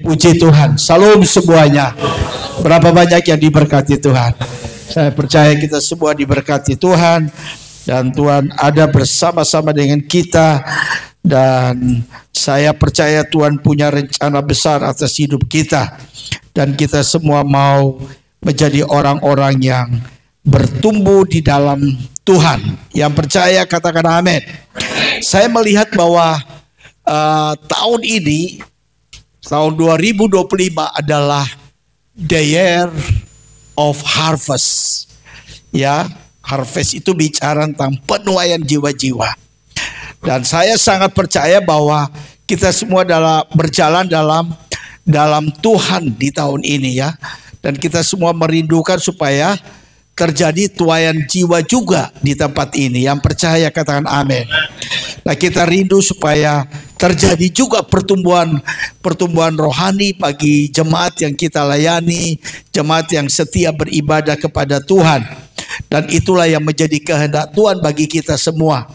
Puji Tuhan, salam semuanya. Berapa banyak yang diberkati Tuhan. Saya percaya kita semua diberkati Tuhan. Dan Tuhan ada bersama-sama dengan kita. Dan saya percaya Tuhan punya rencana besar atas hidup kita. Dan kita semua mau menjadi orang-orang yang bertumbuh di dalam Tuhan. Yang percaya katakan amin. Saya melihat bahwa tahun ini, tahun 2025 adalah the year of harvest. Ya, harvest itu bicara tentang penuaian jiwa-jiwa. Dan saya sangat percaya bahwa kita semua berjalan dalam Tuhan di tahun ini ya. Dan kita semua merindukan supaya terjadi tuaian jiwa juga di tempat ini. Yang percaya katakan amin. Nah, kita rindu supaya terjadi juga pertumbuhan rohani bagi jemaat yang kita layani, jemaat yang setia beribadah kepada Tuhan. Dan itulah yang menjadi kehendak Tuhan bagi kita semua.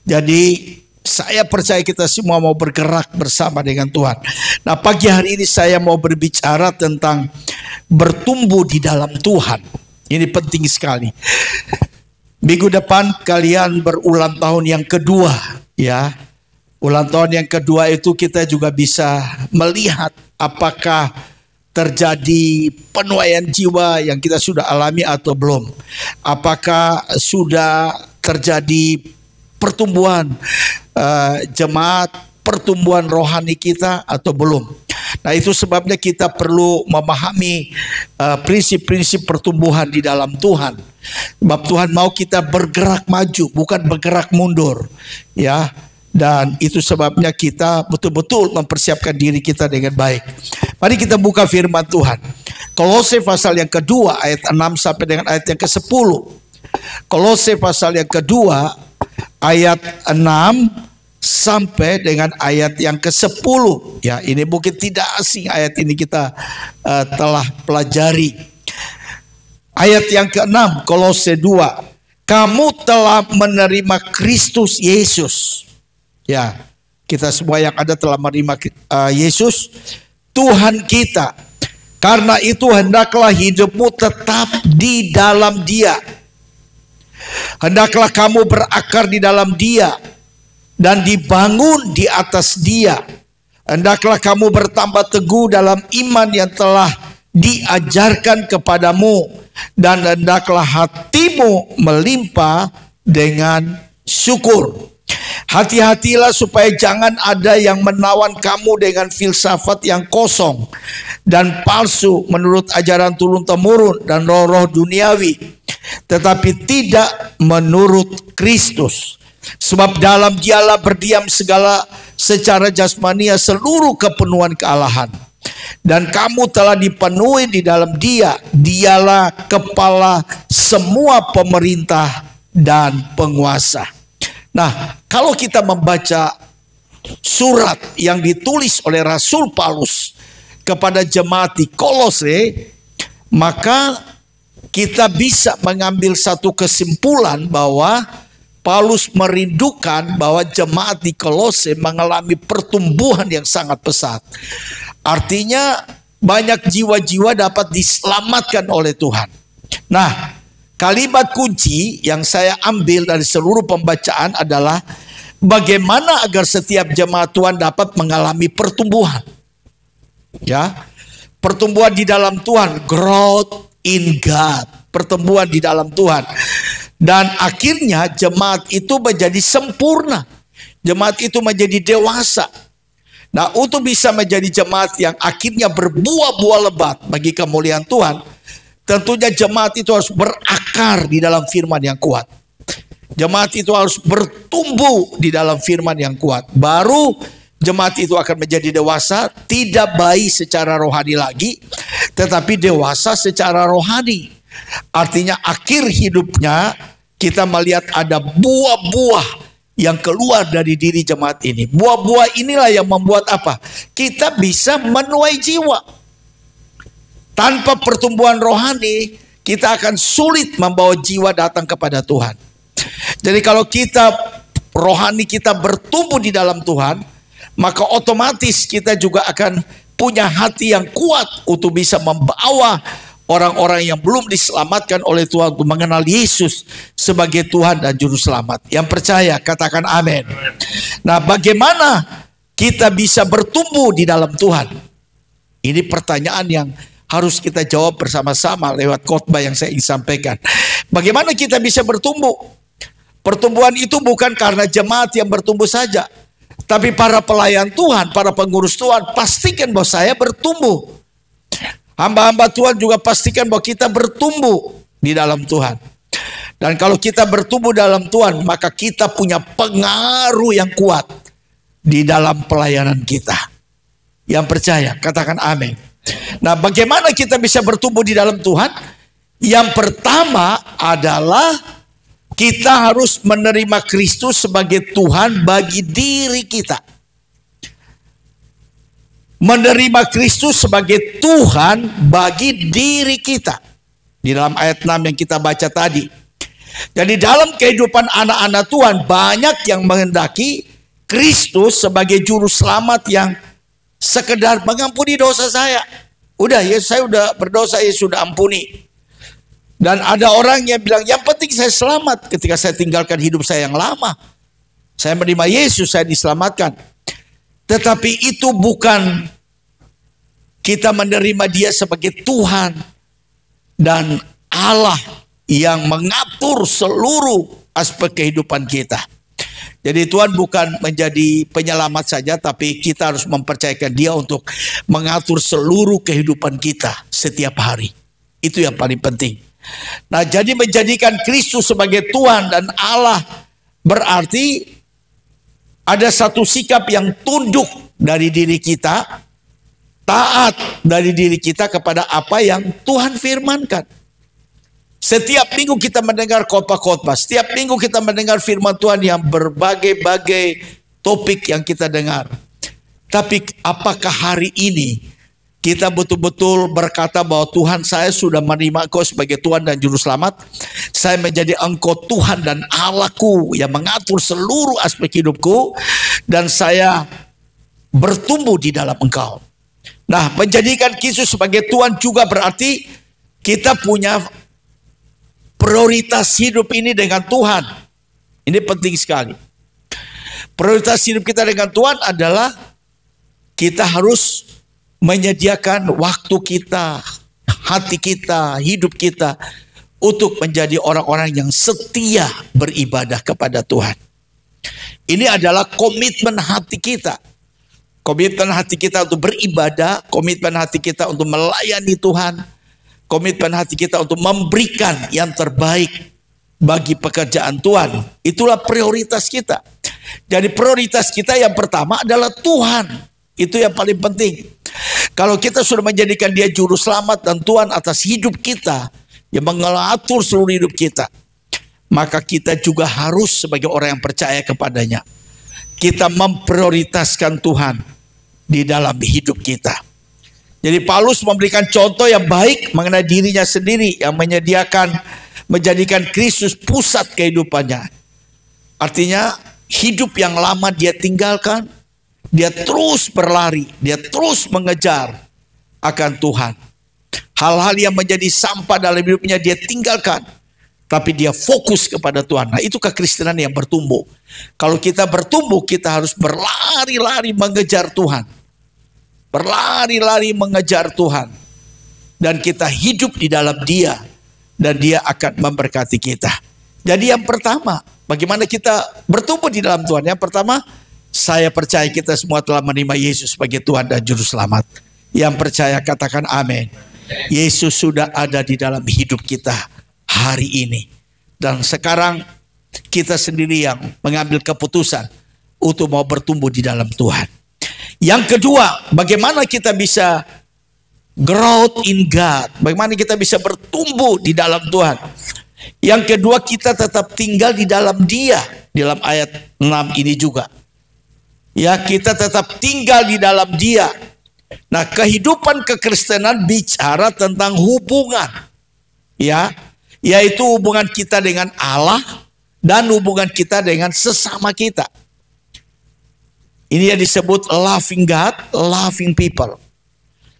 Jadi saya percaya kita semua mau bergerak bersama dengan Tuhan. Nah, pagi hari ini saya mau berbicara tentang bertumbuh di dalam Tuhan. Ini penting sekali. Minggu depan kalian berulang tahun yang kedua ya. Ulang tahun yang kedua itu kita juga bisa melihat apakah terjadi penuaian jiwa yang kita sudah alami atau belum. Apakah sudah terjadi pertumbuhan jemaat, pertumbuhan rohani kita atau belum. Nah, itu sebabnya kita perlu memahami prinsip-prinsip pertumbuhan di dalam Tuhan. Sebab Tuhan mau kita bergerak maju, bukan bergerak mundur. Ya, dan itu sebabnya kita betul-betul mempersiapkan diri kita dengan baik. Mari kita buka firman Tuhan. Kolose pasal yang kedua ayat 6 sampai dengan ayat yang ke-10. Kolose pasal yang kedua ayat 6 sampai dengan ayat yang ke-10. Ya, ini mungkin tidak asing ayat ini kita telah pelajari. Ayat yang ke-6 Kolose 2. Kamu telah menerima Kristus Yesus. Ya, kita semua yang ada telah menerima Yesus Tuhan kita. Karena itu hendaklah hidupmu tetap di dalam Dia. Hendaklah kamu berakar di dalam Dia dan dibangun di atas Dia. Hendaklah kamu bertambah teguh dalam iman yang telah diajarkan kepadamu, dan hendaklah hatimu melimpah dengan syukur. Hati-hatilah supaya jangan ada yang menawan kamu dengan filsafat yang kosong dan palsu menurut ajaran turun-temurun dan roh-roh duniawi, tetapi tidak menurut Kristus. Sebab dalam Dialah berdiam segala secara jasmania seluruh kepenuhan kealahan. Dan kamu telah dipenuhi di dalam Dia. Dialah kepala semua pemerintah dan penguasa. Nah, kalau kita membaca surat yang ditulis oleh Rasul Paulus kepada jemaat di Kolose, maka kita bisa mengambil satu kesimpulan bahwa Paulus merindukan bahwa jemaat di Kolose mengalami pertumbuhan yang sangat pesat. Artinya banyak jiwa-jiwa dapat diselamatkan oleh Tuhan. Nah, kalimat kunci yang saya ambil dari seluruh pembacaan adalah bagaimana agar setiap jemaat Tuhan dapat mengalami pertumbuhan. Ya, pertumbuhan di dalam Tuhan, growth in God, pertumbuhan di dalam Tuhan. Dan akhirnya jemaat itu menjadi sempurna. Jemaat itu menjadi dewasa. Nah, untuk bisa menjadi jemaat yang akhirnya berbuah-buah lebat bagi kemuliaan Tuhan, tentunya jemaat itu harus berakar di dalam firman yang kuat. Jemaat itu harus bertumbuh di dalam firman yang kuat. Baru jemaat itu akan menjadi dewasa, tidak bayi secara rohani lagi, tetapi dewasa secara rohani. Artinya akhir hidupnya kita melihat ada buah-buah yang keluar dari diri jemaat ini. Buah-buah inilah yang membuat apa? Kita bisa menuai jiwa. Tanpa pertumbuhan rohani, kita akan sulit membawa jiwa datang kepada Tuhan. Jadi kalau rohani kita bertumbuh di dalam Tuhan, maka otomatis kita juga akan punya hati yang kuat untuk bisa membawa orang-orang yang belum diselamatkan oleh Tuhan untuk mengenal Yesus sebagai Tuhan dan Juru Selamat. Yang percaya katakan amin. Nah, bagaimana kita bisa bertumbuh di dalam Tuhan? Ini pertanyaan yang harus kita jawab bersama-sama lewat khotbah yang saya ingin sampaikan. Bagaimana kita bisa bertumbuh? Pertumbuhan itu bukan karena jemaat yang bertumbuh saja, tapi para pelayan Tuhan, para pengurus Tuhan, pastikan bahwa saya bertumbuh. Hamba-hamba Tuhan juga pastikan bahwa kita bertumbuh di dalam Tuhan. Dan kalau kita bertumbuh dalam Tuhan, maka kita punya pengaruh yang kuat di dalam pelayanan kita. Yang percaya, katakan amin. Nah, bagaimana kita bisa bertumbuh di dalam Tuhan? Yang pertama adalah kita harus menerima Kristus sebagai Tuhan bagi diri kita. Menerima Kristus sebagai Tuhan bagi diri kita. Di dalam ayat 6 yang kita baca tadi. Jadi dalam kehidupan anak-anak Tuhan, banyak yang menghendaki Kristus sebagai juru selamat yang sekedar mengampuni dosa saya. Udah ya, saya udah berdosa, ya sudah ampuni. Dan ada orang yang bilang, yang penting saya selamat ketika saya tinggalkan hidup saya yang lama. Saya menerima Yesus, saya diselamatkan. Tetapi itu bukan kita menerima dia sebagai Tuhan dan Allah yang mengatur seluruh aspek kehidupan kita. Jadi Tuhan bukan menjadi penyelamat saja, tapi kita harus mempercayakan dia untuk mengatur seluruh kehidupan kita setiap hari. Itu yang paling penting. Nah, jadi menjadikan Kristus sebagai Tuhan dan Allah berarti ada satu sikap yang tunduk dari diri kita, taat dari diri kita kepada apa yang Tuhan firmankan. Setiap minggu kita mendengar khotbah-khotbah, setiap minggu kita mendengar firman Tuhan yang berbagai-bagai topik yang kita dengar. Tapi apakah hari ini kita betul-betul berkata bahwa Tuhan, saya sudah menerima Engkau sebagai Tuhan dan Juru Selamat. Saya menjadi Engkau Tuhan dan Allahku yang mengatur seluruh aspek hidupku. Dan saya bertumbuh di dalam Engkau. Nah, menjadikan Kristus sebagai Tuhan juga berarti kita punya prioritas hidup ini dengan Tuhan. Ini penting sekali. Prioritas hidup kita dengan Tuhan adalah kita harus menyediakan waktu kita, hati kita, hidup kita untuk menjadi orang-orang yang setia beribadah kepada Tuhan. Ini adalah komitmen hati kita. Komitmen hati kita untuk beribadah, komitmen hati kita untuk melayani Tuhan, komitmen hati kita untuk memberikan yang terbaik bagi pekerjaan Tuhan. Itulah prioritas kita. Jadi prioritas kita yang pertama adalah Tuhan. Itu yang paling penting. Kalau kita sudah menjadikan dia juru selamat dan Tuhan atas hidup kita, yang mengatur seluruh hidup kita, maka kita juga harus sebagai orang yang percaya kepadanya, kita memprioritaskan Tuhan di dalam hidup kita. Jadi Paulus memberikan contoh yang baik mengenai dirinya sendiri yang menjadikan Kristus pusat kehidupannya. Artinya hidup yang lama dia tinggalkan, dia terus berlari, dia terus mengejar akan Tuhan. Hal-hal yang menjadi sampah dalam hidupnya dia tinggalkan, tapi dia fokus kepada Tuhan. Nah, itu kekristenan yang bertumbuh. Kalau kita bertumbuh, kita harus berlari-lari mengejar Tuhan. Berlari-lari mengejar Tuhan. Dan kita hidup di dalam dia, dan dia akan memberkati kita. Jadi yang pertama, bagaimana kita bertumbuh di dalam Tuhan? Yang pertama, saya percaya kita semua telah menerima Yesus sebagai Tuhan dan Juru Selamat. Yang percaya katakan amin. Yesus sudah ada di dalam hidup kita hari ini. Dan sekarang kita sendiri yang mengambil keputusan untuk mau bertumbuh di dalam Tuhan. Yang kedua, bagaimana kita bisa growth in God? Bagaimana kita bisa bertumbuh di dalam Tuhan? Yang kedua, kita tetap tinggal di dalam dia. Di dalam ayat 6 ini juga. Ya, kita tetap tinggal di dalam dia. Nah, kehidupan kekristenan bicara tentang hubungan. Ya, yaitu hubungan kita dengan Allah dan hubungan kita dengan sesama kita. Ini yang disebut loving God, loving people.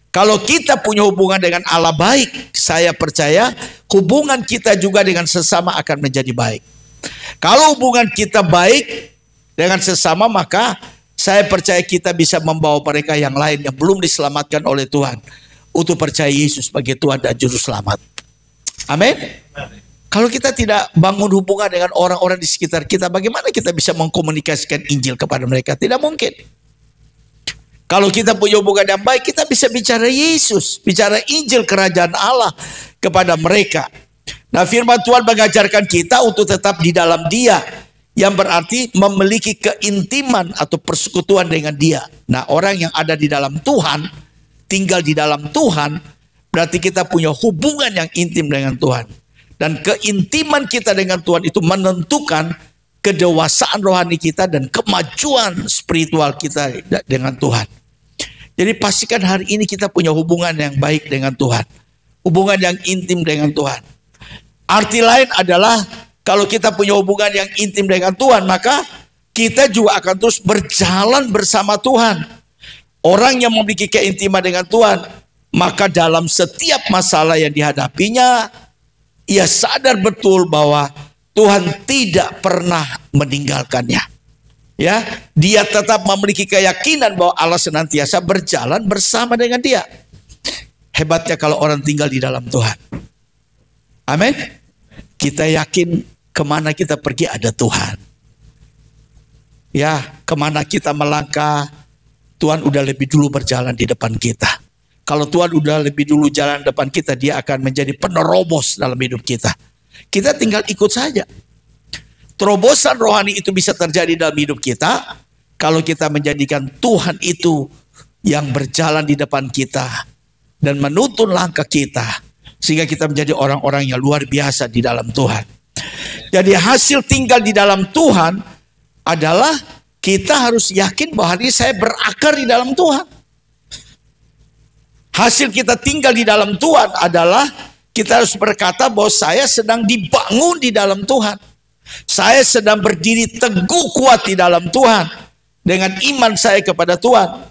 Kalau kita punya hubungan dengan Allah baik, saya percaya hubungan kita juga dengan sesama akan menjadi baik. Kalau hubungan kita baik dengan sesama, maka saya percaya kita bisa membawa mereka yang lain yang belum diselamatkan oleh Tuhan untuk percaya Yesus sebagai Tuhan dan Juru Selamat. Amin. Kalau kita tidak bangun hubungan dengan orang-orang di sekitar kita, bagaimana kita bisa mengkomunikasikan Injil kepada mereka? Tidak mungkin. Kalau kita punya hubungan yang baik, kita bisa bicara Yesus, bicara Injil kerajaan Allah kepada mereka. Nah, firman Tuhan mengajarkan kita untuk tetap di dalam Dia, yang berarti memiliki keintiman atau persekutuan dengan Dia. Nah, orang yang ada di dalam Tuhan, tinggal di dalam Tuhan, berarti kita punya hubungan yang intim dengan Tuhan. Dan keintiman kita dengan Tuhan itu menentukan kedewasaan rohani kita dan kemajuan spiritual kita dengan Tuhan. Jadi pastikan hari ini kita punya hubungan yang baik dengan Tuhan. Hubungan yang intim dengan Tuhan. Arti lain adalah kalau kita punya hubungan yang intim dengan Tuhan, maka kita juga akan terus berjalan bersama Tuhan. Orang yang memiliki keintiman dengan Tuhan, maka dalam setiap masalah yang dihadapinya, ia sadar betul bahwa Tuhan tidak pernah meninggalkannya. Ya, dia tetap memiliki keyakinan bahwa Allah senantiasa berjalan bersama dengan dia. Hebatnya kalau orang tinggal di dalam Tuhan. Amin. Kita yakin kemana kita pergi ada Tuhan. Ya, kemana kita melangkah, Tuhan udah lebih dulu berjalan di depan kita. Kalau Tuhan udah lebih dulu jalan depan kita, Dia akan menjadi penerobos dalam hidup kita. Kita tinggal ikut saja. Terobosan rohani itu bisa terjadi dalam hidup kita kalau kita menjadikan Tuhan itu yang berjalan di depan kita dan menuntun langkah kita, sehingga kita menjadi orang-orang yang luar biasa di dalam Tuhan. Jadi hasil tinggal di dalam Tuhan adalah kita harus yakin bahwa hari ini saya berakar di dalam Tuhan. Hasil kita tinggal di dalam Tuhan adalah kita harus berkata bahwa saya sedang dibangun di dalam Tuhan. Saya sedang berdiri teguh kuat di dalam Tuhan dengan iman saya kepada Tuhan.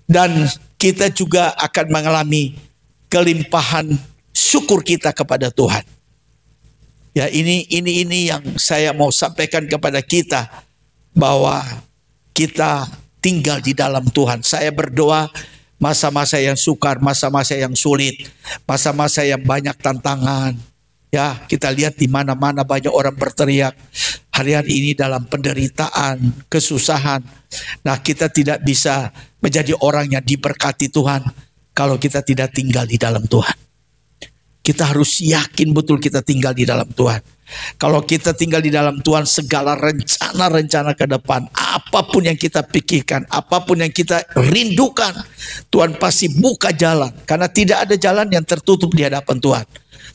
Dan kita juga akan mengalami kelimpahan syukur kita kepada Tuhan. Ya, ini yang saya mau sampaikan kepada kita, bahwa kita tinggal di dalam Tuhan. Saya berdoa masa-masa yang sukar, masa-masa yang sulit, masa-masa yang banyak tantangan. Ya, kita lihat di mana-mana banyak orang berteriak hari-hari ini dalam penderitaan, kesusahan. Nah, kita tidak bisa menjadi orang yang diberkati Tuhan kalau kita tidak tinggal di dalam Tuhan. Kita harus yakin betul kita tinggal di dalam Tuhan. Kalau kita tinggal di dalam Tuhan, segala rencana-rencana ke depan, apapun yang kita pikirkan, apapun yang kita rindukan, Tuhan pasti buka jalan. Karena tidak ada jalan yang tertutup di hadapan Tuhan.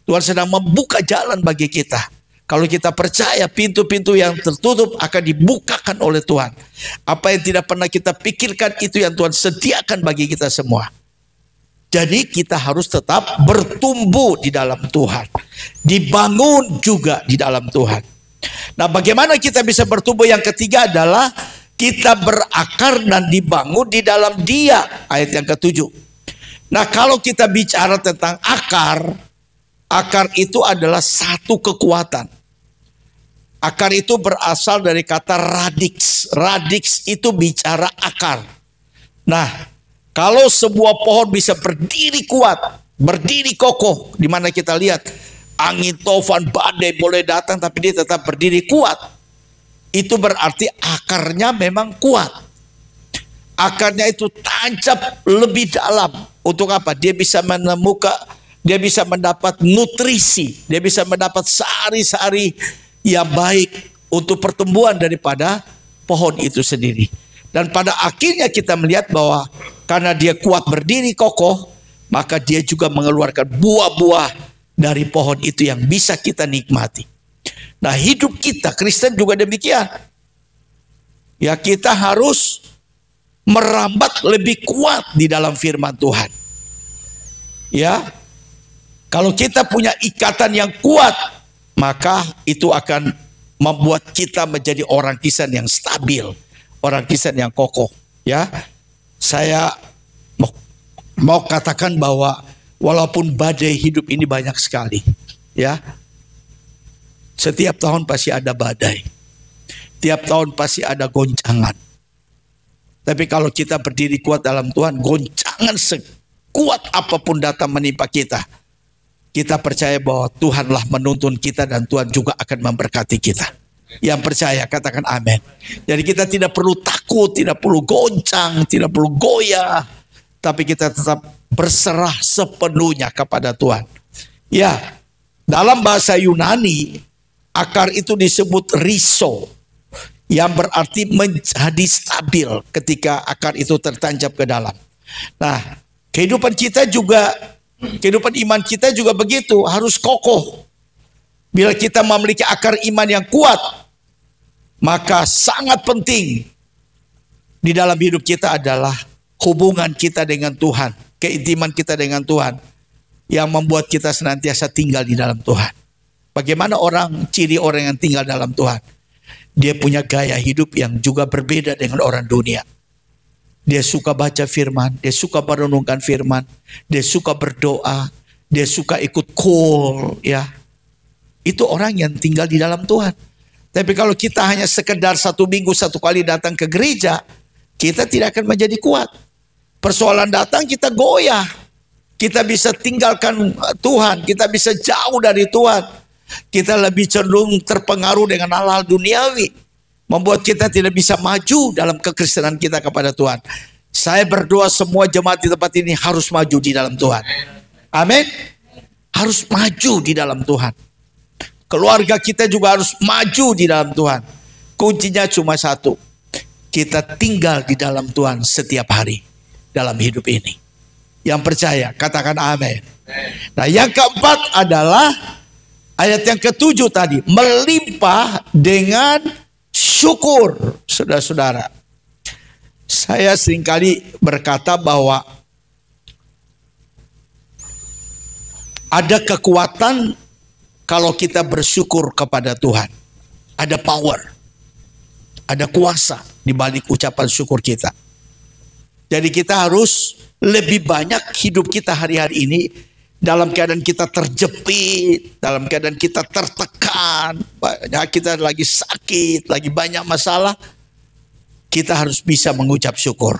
Tuhan sedang membuka jalan bagi kita. Kalau kita percaya, pintu-pintu yang tertutup akan dibukakan oleh Tuhan. Apa yang tidak pernah kita pikirkan, itu yang Tuhan sediakan bagi kita semua. Jadi kita harus tetap bertumbuh di dalam Tuhan. Dibangun juga di dalam Tuhan. Nah, bagaimana kita bisa bertumbuh? Yang ketiga adalah kita berakar dan dibangun di dalam Dia. Ayat yang ke-7. Nah, kalau kita bicara tentang akar, akar itu adalah satu kekuatan. Akar itu berasal dari kata radix. Radix itu bicara akar. Nah, kalau sebuah pohon bisa berdiri kuat, berdiri kokoh, di mana kita lihat angin, tofan, badai boleh datang, tapi dia tetap berdiri kuat. Itu berarti akarnya memang kuat. Akarnya itu tancap lebih dalam. Untuk apa? Dia bisa menemukan, dia bisa mendapat nutrisi, dia bisa mendapat sari-sari yang baik untuk pertumbuhan daripada pohon itu sendiri. Dan pada akhirnya kita melihat bahwa karena dia kuat berdiri kokoh, maka dia juga mengeluarkan buah-buah dari pohon itu yang bisa kita nikmati. Nah, hidup kita Kristen juga demikian. Ya, kita harus merambat lebih kuat di dalam firman Tuhan. Ya, kalau kita punya ikatan yang kuat, maka itu akan membuat kita menjadi orang Kristen yang stabil, orang Kristen yang kokoh. Ya, saya mau katakan bahwa walaupun badai hidup ini banyak sekali, ya, setiap tahun pasti ada badai, tiap tahun pasti ada goncangan. Tapi kalau kita berdiri kuat dalam Tuhan, goncangan sekuat apapun datang menimpa kita, kita percaya bahwa Tuhanlah menuntun kita dan Tuhan juga akan memberkati kita. Yang percaya katakan amin. Jadi kita tidak perlu takut, tidak perlu goncang, tidak perlu goyah, tapi kita tetap berserah sepenuhnya kepada Tuhan. Ya, dalam bahasa Yunani akar itu disebut riso, yang berarti menjadi stabil ketika akar itu tertancap ke dalam. Nah, kehidupan kita juga, kehidupan iman kita juga begitu, harus kokoh. Bila kita memiliki akar iman yang kuat, maka sangat penting di dalam hidup kita adalah hubungan kita dengan Tuhan, keintiman kita dengan Tuhan, yang membuat kita senantiasa tinggal di dalam Tuhan. Bagaimana ciri orang yang tinggal dalam Tuhan? Dia punya gaya hidup yang juga berbeda dengan orang dunia. Dia suka baca firman, dia suka merenungkan firman, dia suka berdoa, dia suka ikut call, ya. Itu orang yang tinggal di dalam Tuhan. Tapi kalau kita hanya sekedar 1 minggu 1 kali datang ke gereja, kita tidak akan menjadi kuat. Persoalan datang kita goyah. Kita bisa tinggalkan Tuhan, kita bisa jauh dari Tuhan. Kita lebih cenderung terpengaruh dengan hal-hal duniawi, membuat kita tidak bisa maju dalam kekristenan kita kepada Tuhan. Saya berdoa semua jemaat di tempat ini harus maju di dalam Tuhan. Amin. Harus maju di dalam Tuhan. Keluarga kita juga harus maju di dalam Tuhan. Kuncinya cuma satu. Kita tinggal di dalam Tuhan setiap hari dalam hidup ini. Yang percaya katakan amin. Nah, yang keempat adalah ayat yang ke-7 tadi, melimpah dengan syukur. Saudara-saudara, saya seringkali berkata bahwa ada kekuatan kalau kita bersyukur kepada Tuhan. Ada power, ada kuasa di balik ucapan syukur kita. Jadi kita harus lebih banyak hidup kita hari-hari ini dalam keadaan kita terjepit, dalam keadaan kita tertekan, kita lagi sakit, lagi banyak masalah, kita harus bisa mengucap syukur.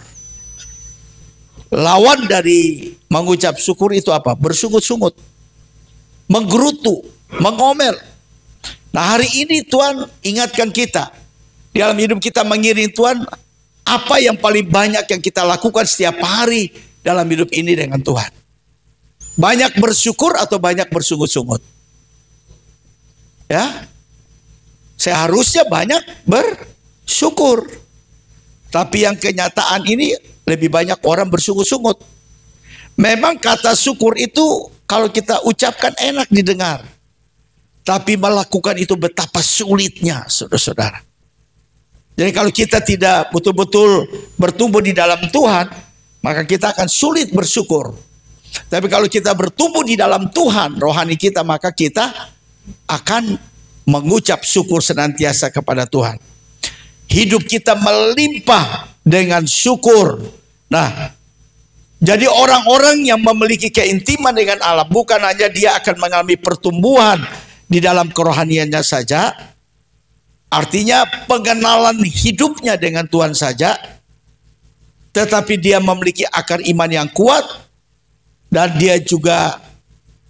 Lawan dari mengucap syukur itu apa? Bersungut-sungut, menggerutu, mengomel. Nah, hari ini Tuhan ingatkan kita, di dalam hidup kita mengiring Tuhan, apa yang paling banyak yang kita lakukan setiap hari dalam hidup ini dengan Tuhan? Banyak bersyukur atau banyak bersungut-sungut? Ya, seharusnya banyak bersyukur. Tapi yang kenyataan ini lebih banyak orang bersungut-sungut. Memang kata syukur itu kalau kita ucapkan enak didengar. Tapi melakukan itu betapa sulitnya, saudara-saudara. Jadi kalau kita tidak betul-betul bertumbuh di dalam Tuhan, maka kita akan sulit bersyukur. Tapi kalau kita bertumbuh di dalam Tuhan, rohani kita, maka kita akan mengucap syukur senantiasa kepada Tuhan. Hidup kita melimpah dengan syukur. Nah, jadi orang-orang yang memiliki keintiman dengan Allah, bukan hanya dia akan mengalami pertumbuhan di dalam kerohaniannya saja, artinya pengenalan hidupnya dengan Tuhan saja, tetapi dia memiliki akar iman yang kuat, dan dia juga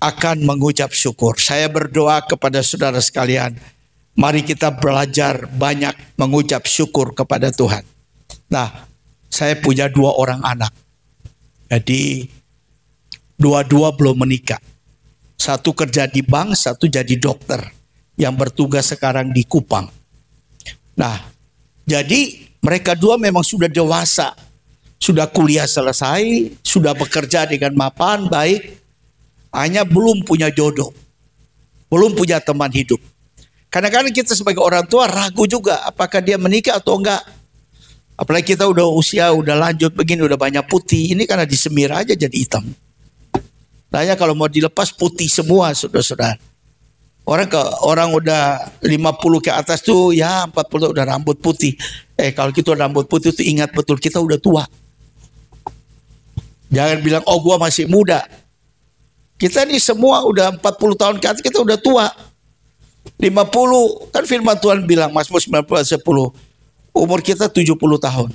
akan mengucap syukur. Saya berdoa kepada saudara sekalian, mari kita belajar banyak mengucap syukur kepada Tuhan. Nah, saya punya 2 orang anak. Jadi, dua-dua belum menikah. Satu kerja di bank, satu jadi dokter yang bertugas sekarang di Kupang. Nah, jadi mereka 2 memang sudah dewasa. Sudah kuliah selesai, sudah bekerja dengan mapan, baik. Hanya belum punya jodoh. Belum punya teman hidup. Kadang-kadang kita sebagai orang tua ragu juga apakah dia menikah atau enggak. Apalagi kita udah usia, udah lanjut begini, udah banyak putih. Ini karena disemir aja jadi hitam. Tanya kalau mau dilepas putih semua, saudara-saudara. Orang udah 50 ke atas tuh, ya 40 udah rambut putih. Kalau kita rambut putih tuh ingat betul kita udah tua. Jangan bilang, oh gua masih muda. Kita nih semua udah 40 tahun ke atas, kita udah tua. 50, kan firman Tuhan bilang, Mazmur 19:10, umur kita 70 tahun.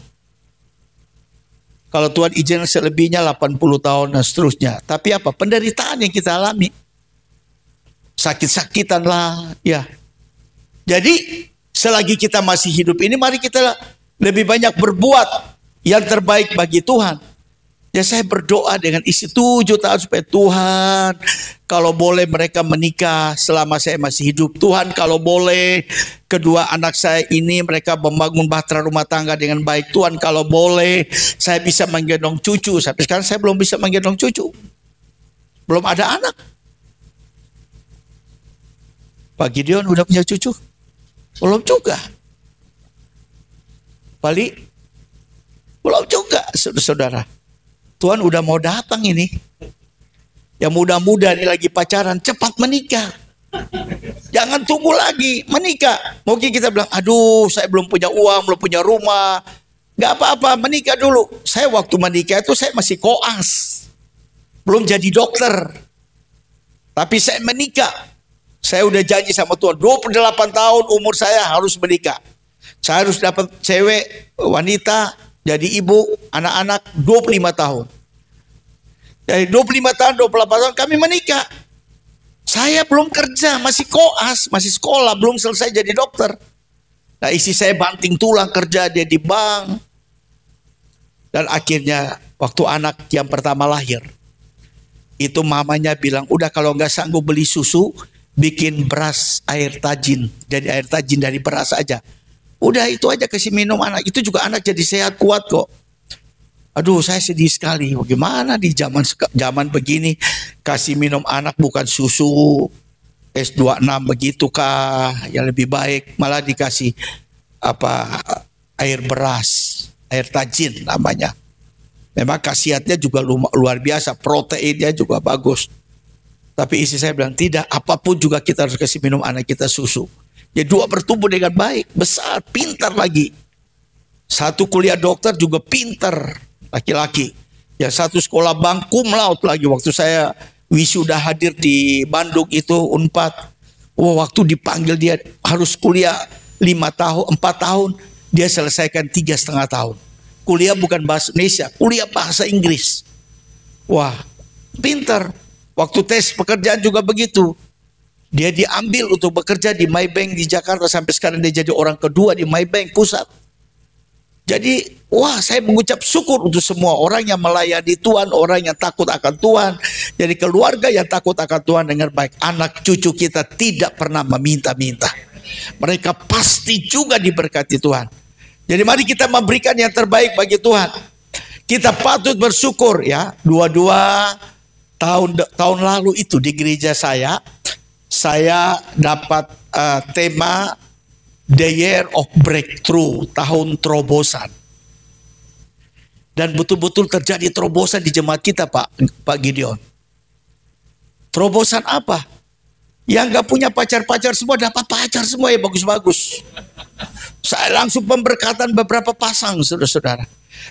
Kalau Tuhan izin selebihnya 80 tahun dan seterusnya. Tapi apa? Penderitaan yang kita alami. Sakit-sakitan lah, ya. Jadi, selagi kita masih hidup ini, mari kita lebih banyak berbuat yang terbaik bagi Tuhan. Ya, saya berdoa dengan isi 7 tahun supaya Tuhan, kalau boleh mereka menikah selama saya masih hidup. Tuhan, kalau boleh kedua anak saya ini mereka membangun bahtera rumah tangga dengan baik. Tuhan, kalau boleh saya bisa menggendong cucu. Sampai sekarang saya belum bisa menggendong cucu. Belum ada anak. Pak Gideon udah punya cucu? Belum juga. Bali? Belum juga, saudara-saudara. Tuhan udah mau datang ini. Yang muda-muda ini lagi pacaran, cepat menikah. Jangan tunggu lagi, menikah. Mungkin kita bilang, aduh saya belum punya uang, belum punya rumah. Gak apa-apa, menikah dulu. Saya waktu menikah itu saya masih koas. Belum jadi dokter. Tapi saya menikah. Saya udah janji sama Tuhan, 28 tahun umur saya harus menikah. Saya harus dapat cewek, wanita, jadi ibu, anak-anak 25 tahun. Dari 25 tahun, 28 tahun kami menikah. Saya belum kerja, masih koas, masih sekolah, belum selesai jadi dokter. Nah, istri saya banting tulang kerja, dia di bank. Dan akhirnya waktu anak yang pertama lahir, itu mamanya bilang, udah kalau nggak sanggup beli susu, bikin beras air tajin. Jadi air tajin dari beras aja. Udah itu aja kasih minum anak. Itu juga anak jadi sehat kuat kok. Aduh saya sedih sekali. Bagaimana di zaman begini kasih minum anak bukan susu S26 begitu kah? Yang lebih baik malah dikasih apa air beras, air tajin namanya. Memang khasiatnya juga luar biasa, proteinnya juga bagus. Tapi istri saya bilang tidak, apapun juga kita harus kasih minum anak kita susu. Ya dua bertumbuh dengan baik, besar, pintar lagi. Satu kuliah dokter juga pintar, laki-laki. Yang satu sekolah bank cum laude lagi. Waktu saya wisuda hadir di Bandung itu Unpad. Waktu dipanggil dia harus kuliah 4 tahun. Dia selesaikan 3,5 tahun. Kuliah bukan bahasa Indonesia, kuliah bahasa Inggris. Wah, pintar. Waktu tes pekerjaan juga begitu. Dia diambil untuk bekerja di Maybank di Jakarta. Sampai sekarang dia jadi orang kedua di Maybank pusat. Jadi, wah saya mengucap syukur untuk semua orang yang melayani Tuhan, orang yang takut akan Tuhan. Jadi keluarga yang takut akan Tuhan dengan baik. Anak cucu kita tidak pernah meminta-minta. Mereka pasti juga diberkati Tuhan. Jadi mari kita memberikan yang terbaik bagi Tuhan. Kita patut bersyukur ya. Tahun lalu itu di gereja saya dapat tema The Year of Breakthrough, tahun terobosan. Dan betul-betul terjadi terobosan di jemaat kita Pak Gideon. Terobosan apa? Yang gak punya pacar-pacar semua dapat pacar semua ya bagus-bagus. Saya langsung pemberkatan beberapa pasang saudara-saudara.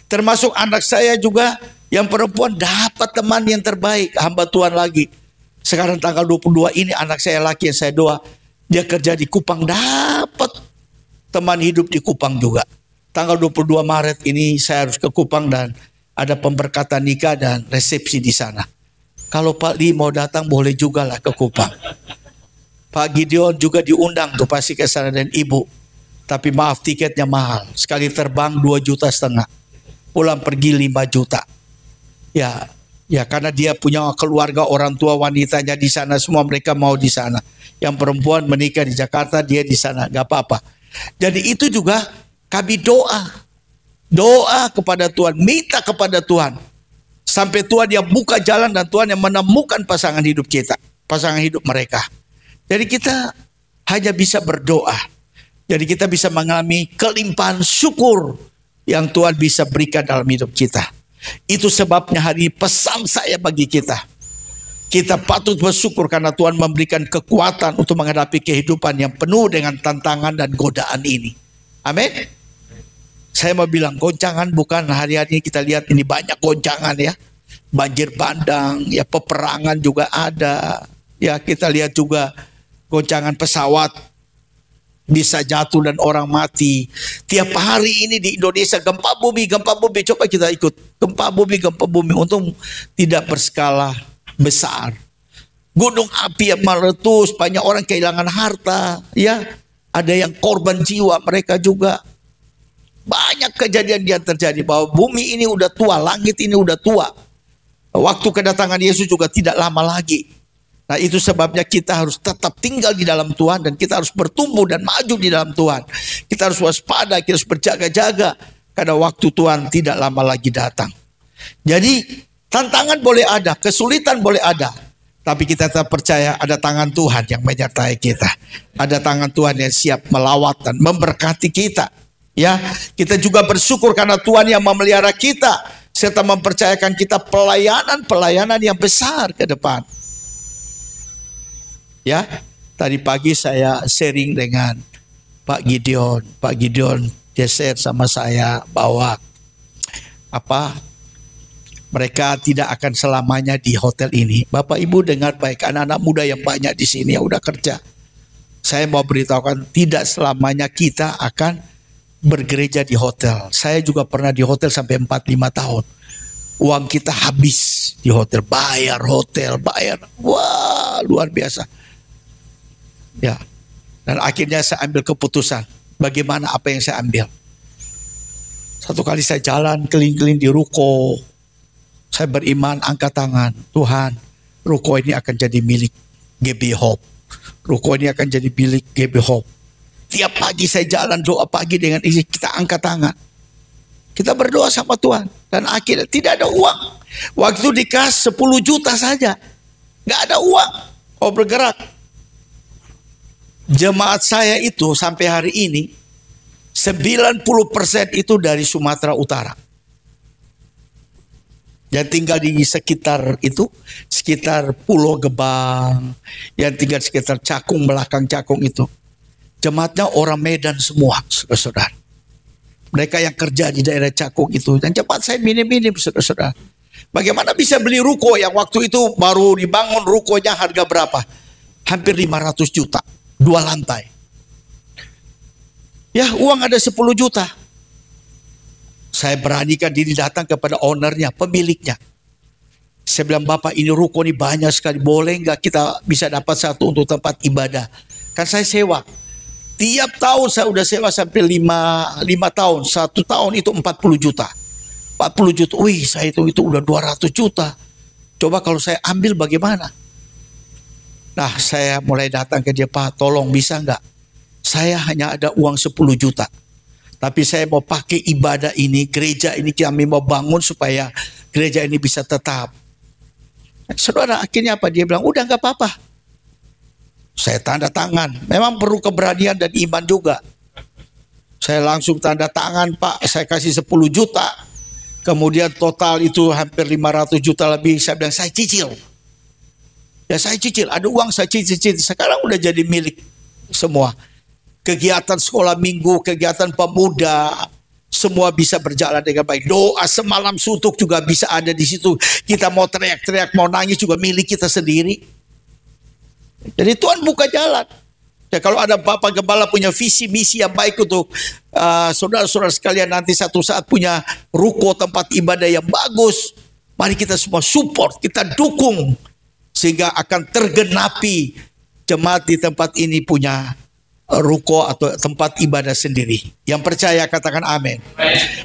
Termasuk anak saya juga yang perempuan dapat teman yang terbaik, hamba Tuhan lagi. Sekarang tanggal 22 ini anak saya laki yang saya doa, dia kerja di Kupang, dapat teman hidup di Kupang juga. Tanggal 22 Maret ini saya harus ke Kupang dan ada pemberkatan nikah dan resepsi di sana. Kalau Pak Li mau datang boleh juga lah ke Kupang. Pak Gideon juga diundang tuh pasti ke sana dan ibu. Tapi maaf tiketnya mahal. Sekali terbang 2,5 juta. Pulang pergi 5 juta. Ya karena dia punya keluarga, orang tua wanitanya di sana, semua mereka mau di sana. Yang perempuan menikah di Jakarta, dia di sana, gak apa-apa. Jadi itu juga kami doa kepada Tuhan, minta kepada Tuhan. Sampai Tuhan yang buka jalan dan Tuhan yang menemukan pasangan hidup kita, pasangan hidup mereka. Jadi kita hanya bisa berdoa. Jadi kita bisa mengalami kelimpahan syukur yang Tuhan bisa berikan dalam hidup kita. Itu sebabnya hari ini pesan saya bagi kita. Kita patut bersyukur karena Tuhan memberikan kekuatan untuk menghadapi kehidupan yang penuh dengan tantangan dan godaan ini. Amin. Saya mau bilang goncangan bukan hari-hari ini kita lihat ini banyak goncangan ya. banjir bandang, ya peperangan juga ada. Ya kita lihat juga goncangan pesawat bisa jatuh dan orang mati. Tiap hari ini di Indonesia gempa bumi. Coba kita ikut gempa bumi. Untung tidak berskala besar. Gunung api yang meletus, banyak orang kehilangan harta. Ya, ada yang korban jiwa mereka juga. Banyak kejadian yang terjadi bahwa bumi ini udah tua, langit ini udah tua. Waktu kedatangan Yesus juga tidak lama lagi. Nah itu sebabnya kita harus tetap tinggal di dalam Tuhan dan kita harus bertumbuh dan maju di dalam Tuhan. Kita harus waspada, kita harus berjaga-jaga karena waktu Tuhan tidak lama lagi datang. Jadi tantangan boleh ada, kesulitan boleh ada, tapi kita tetap percaya ada tangan Tuhan yang menyertai kita. Ada tangan Tuhan yang siap melawat dan memberkati kita. Ya, kita juga bersyukur karena Tuhan yang memelihara kita serta mempercayakan kita pelayanan yang besar ke depan. Ya, tadi pagi saya sharing dengan Pak Gideon. Pak Gideon dia share sama saya bahwa mereka tidak akan selamanya di hotel ini. Bapak Ibu dengar baik, anak-anak muda yang banyak di sini yang udah kerja. Saya mau beritahukan tidak selamanya kita akan bergereja di hotel. Saya juga pernah di hotel sampai 4-5 tahun. Uang kita habis di hotel, bayar hotel, bayar. Wah, luar biasa. Ya, dan akhirnya saya ambil keputusan. Bagaimana apa yang saya ambil? Satu kali saya jalan keliling-keliling di ruko. Saya beriman, angkat tangan. Tuhan, ruko ini akan jadi milik GB Hope. Ruko ini akan jadi milik GB Hope. Tiap pagi saya jalan doa pagi dengan isi kita angkat tangan. Kita berdoa sama Tuhan. Dan akhirnya tidak ada uang. Waktu dikasih 10 juta saja. Gak ada uang. Kau bergerak. Jemaat saya itu sampai hari ini 90% itu dari Sumatera Utara. Yang tinggal di sekitar itu, sekitar Pulau Gebang, yang tinggal sekitar Cakung, belakang Cakung itu. Jemaatnya orang Medan semua, saudara-saudara. Mereka yang kerja di daerah Cakung itu. Dan jemaat saya minim-minim, saudara-saudara. Bagaimana bisa beli ruko yang waktu itu baru dibangun, rukonya harga berapa? Hampir 500 juta. 2 lantai. Ya, uang ada 10 juta. Saya beranikan diri datang kepada ownernya, pemiliknya. Saya bilang, Bapak ini ruko ini banyak sekali. Boleh nggak kita bisa dapat satu untuk tempat ibadah? Kan saya sewa. Tiap tahun saya udah sewa sampai 5 tahun. 1 tahun itu 40 juta. 40 juta. Wih, saya itu udah 200 juta. Coba kalau saya ambil bagaimana? Nah, saya mulai datang ke dia, Pak, tolong bisa nggak? Saya hanya ada uang 10 juta. Tapi saya mau pakai ibadah ini, gereja ini kami mau bangun supaya gereja ini bisa tetap. Saudara, akhirnya apa? Dia bilang, udah nggak apa-apa. Saya tanda tangan. Memang perlu keberanian dan iman juga. Saya langsung tanda tangan, Pak, saya kasih 10 juta. Kemudian total itu hampir 500 juta lebih. Saya bilang, saya cicil. Ya saya cicil, ada uang saya cicil. Sekarang udah jadi milik semua. Kegiatan sekolah minggu, kegiatan pemuda, semua bisa berjalan dengan baik. Doa semalam suntuk juga bisa ada di situ. Kita mau teriak-teriak, mau nangis juga milik kita sendiri. Jadi Tuhan buka jalan. Ya, kalau ada Bapak Gembala punya visi misi yang baik untuk saudara-saudara sekalian nanti satu saat punya ruko tempat ibadah yang bagus, mari kita semua support, kita dukung. Sehingga akan tergenapi jemaat di tempat ini punya ruko atau tempat ibadah sendiri. Yang percaya katakan amin.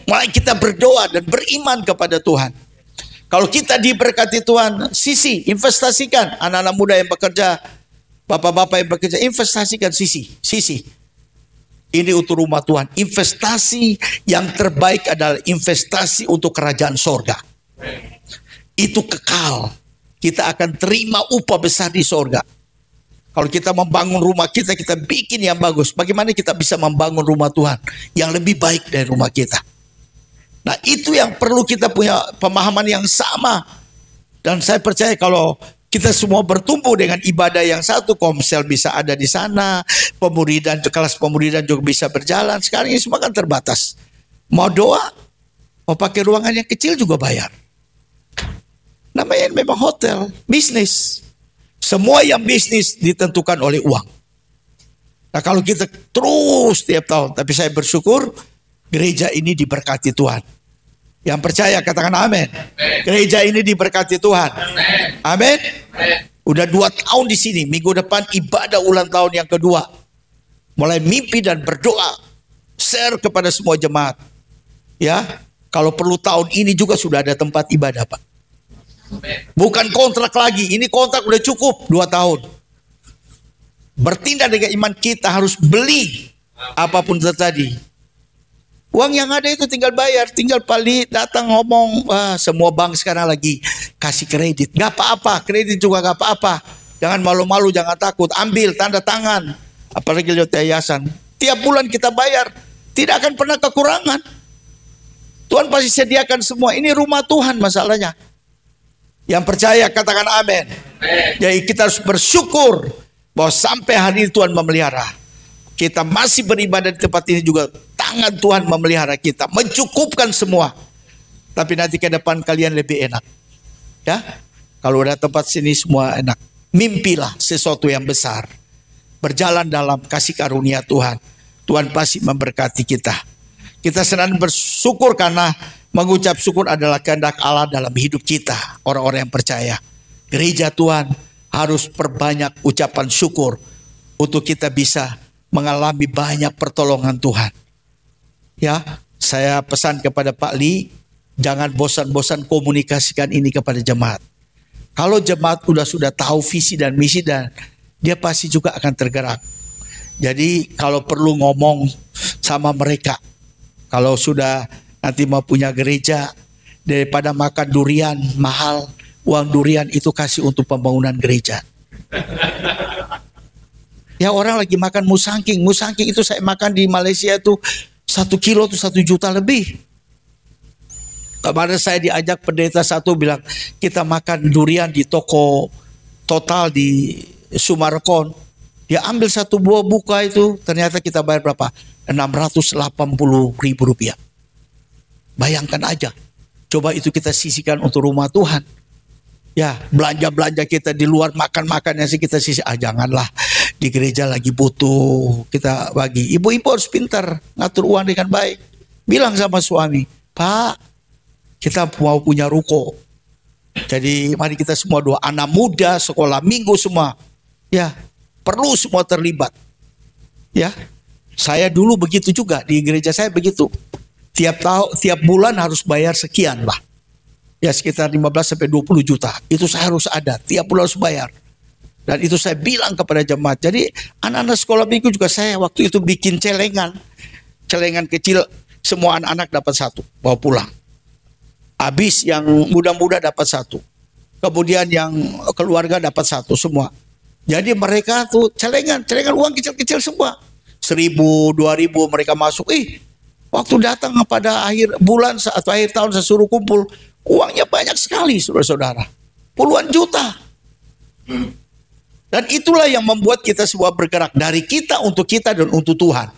Mulai kita berdoa dan beriman kepada Tuhan. Kalau kita diberkati Tuhan, investasikan anak-anak muda yang bekerja, bapak-bapak yang bekerja, investasikan sisi. Ini untuk rumah Tuhan. Investasi yang terbaik adalah investasi untuk kerajaan sorga. Itu kekal. Kita akan terima upah besar di sorga. Kalau kita membangun rumah kita, kita bikin yang bagus. Bagaimana kita bisa membangun rumah Tuhan yang lebih baik dari rumah kita? Nah itu yang perlu kita punya pemahaman yang sama. Dan saya percaya kalau kita semua bertumbuh dengan ibadah yang satu, Komsel bisa ada di sana, pemuridan, kelas pemuridan juga bisa berjalan. Sekarang ini semua kan terbatas. Mau doa, mau pakai ruangan yang kecil juga bayar. Namanya memang hotel, bisnis. Semua yang bisnis ditentukan oleh uang. Nah kalau kita terus tiap tahun, tapi saya bersyukur gereja ini diberkati Tuhan. Yang percaya katakan amin. Gereja ini diberkati Tuhan. Amin. Udah 2 tahun di sini. Minggu depan ibadah ulang tahun yang kedua. Mulai mimpi dan berdoa. Share kepada semua jemaat. Ya, kalau perlu tahun ini juga sudah ada tempat ibadah, Pak. Bukan kontrak lagi. Ini kontrak udah cukup 2 tahun. Bertindak dengan iman kita harus beli apapun terjadi. Uang yang ada itu tinggal bayar. Tinggal Pali datang ngomong, wah semua bank sekarang lagi kasih kredit. Gak apa-apa, kredit juga gak apa-apa. Jangan malu-malu, jangan takut. Ambil tanda tangan. Apalagi lewat yayasan. Tiap bulan kita bayar. Tidak akan pernah kekurangan. Tuhan pasti sediakan semua. Ini rumah Tuhan masalahnya. Yang percaya katakan amin. Jadi kita harus bersyukur bahwa sampai hari ini Tuhan memelihara. Kita masih beribadah di tempat ini juga. Tangan Tuhan memelihara kita. Mencukupkan semua. Tapi nanti ke depan kalian lebih enak. Ya, kalau udah tempat sini semua enak. Mimpilah sesuatu yang besar. Berjalan dalam kasih karunia Tuhan. Tuhan pasti memberkati kita. Kita senang bersyukur karena mengucap syukur adalah kehendak Allah dalam hidup kita. Orang-orang yang percaya. Gereja Tuhan harus perbanyak ucapan syukur. Untuk kita bisa mengalami banyak pertolongan Tuhan. Ya, saya pesan kepada Pak Li. Jangan bosan-bosan komunikasikan ini kepada jemaat. Kalau jemaat sudah tahu visi dan misi dan dia pasti juga akan tergerak. Jadi kalau perlu ngomong sama mereka. Kalau sudah nanti mau punya gereja, daripada makan durian mahal, uang durian itu kasih untuk pembangunan gereja. Ya orang lagi makan musangking. Musangking itu saya makan di Malaysia itu 1 kilo itu 1 juta lebih. Kemarin saya diajak pendeta satu bilang, kita makan durian di toko Total di Sumarekon. Dia ambil 1 buah buka itu, ternyata kita bayar berapa? 680.000 rupiah. Bayangkan aja. Coba itu kita sisihkan untuk rumah Tuhan. Ya, belanja-belanja kita di luar, makan-makannya sih kita sisih. Janganlah, di gereja lagi butuh, kita bagi. Ibu-ibu harus pintar, ngatur uang dengan baik. Bilang sama suami, Pak, kita mau punya ruko. Jadi mari kita semua doa. Anak muda, sekolah minggu semua. Ya, perlu semua terlibat. Ya, saya dulu begitu juga, di gereja saya begitu. Tiap bulan harus bayar sekian lah. Ya sekitar 15 sampai 20 juta. Itu saya harus ada, tiap bulan harus bayar. Dan itu saya bilang kepada jemaat. Jadi anak-anak sekolah minggu juga saya waktu itu bikin celengan. Celengan kecil, semua anak-anak dapat 1, bawa pulang. Habis yang muda-muda dapat 1. Kemudian yang keluarga dapat 1 semua. Jadi mereka tuh celengan uang kecil-kecil semua. 1.000, 2.000 mereka masuk. Waktu datang pada akhir bulan atau akhir tahun saya suruh kumpul. Uangnya banyak sekali saudara-saudara. Puluhan juta. Dan itulah yang membuat kita semua bergerak. Dari kita untuk kita dan untuk Tuhan.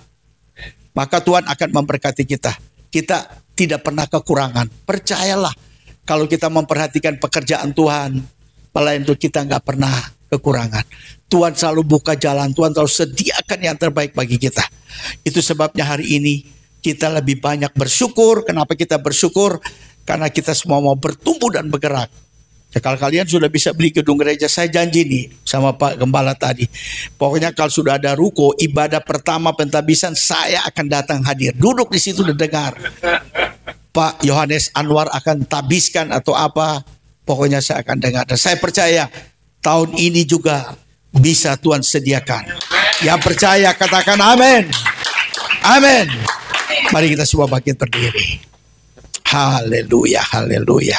Maka Tuhan akan memberkati kita. Kita tidak pernah kekurangan. Percayalah. Kalau kita memperhatikan pekerjaan Tuhan. Pelayan itu kita nggak pernah kekurangan. Tuhan selalu buka jalan. Tuhan selalu sediakan yang terbaik bagi kita. Itu sebabnya hari ini kita lebih banyak bersyukur. Kenapa kita bersyukur? Karena kita semua mau bertumbuh dan bergerak. Ya, kalau kalian sudah bisa beli gedung gereja, saya janji nih sama Pak Gembala tadi. Pokoknya kalau sudah ada ruko, ibadah pertama pentabisan, saya akan datang hadir. Duduk di situ dan dengar. Pak Yohanes Anwar akan tabiskan atau apa. Pokoknya saya akan dengar. Dan saya percaya tahun ini juga bisa Tuhan sediakan. Yang percaya katakan amin. Amin. Mari kita semua bangkit berdiri. Haleluya, haleluya.